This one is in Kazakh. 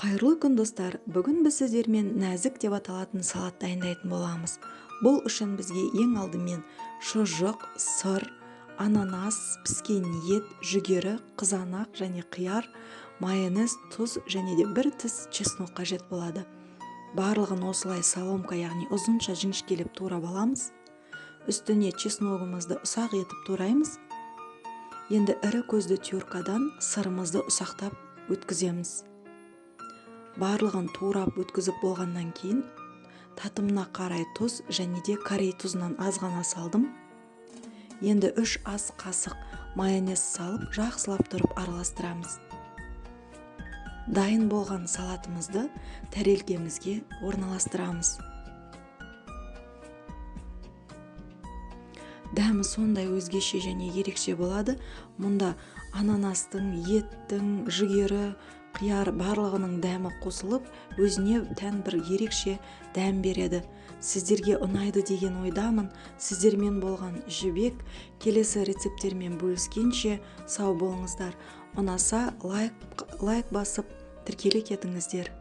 Қайырлы күн достар, бүгін біз сіздермен нәзік деп аталатын салат дайындайтын боламыз. Бұл үшін бізге ең алдымен шұжық, сыр, ананас, піскен ет, жүгері, қызанақ және қияр, майонез, тұз және де бір тіс чеснок қажет болады. Барлығын осылай соломка, яғни ұзынша жіңішкелеп турап аламыз. Үстіне чесногымызды ұсақ етіп тураймыз. Енді ірі көзді тюркадан сырымызды ұсақтап өткіземіз. Барлығын турап өткізіп болғаннан кейін татымына қарай тұз және де корей тұзынан аз ғана салдым. Енді 3 ас қасық майонез салып жақсылап тұрып араластырамыз. Дайын болған салатымызды тәрелкемізге орналастырамыз. Дәмі сондай өзгеше және ерекше болады. Мұнда ананастың, еттің, жүгері, қияр барлығының дәмі қосылып, өзіне тән бір ерекше дәм береді. Сіздерге ұнайды деген ойдамын. Сіздермен болған Жібек. Келесі рецепттермен бөліскенше сау болыңыздар. Ұнаса лайк басып тіркеле кетіңіздер.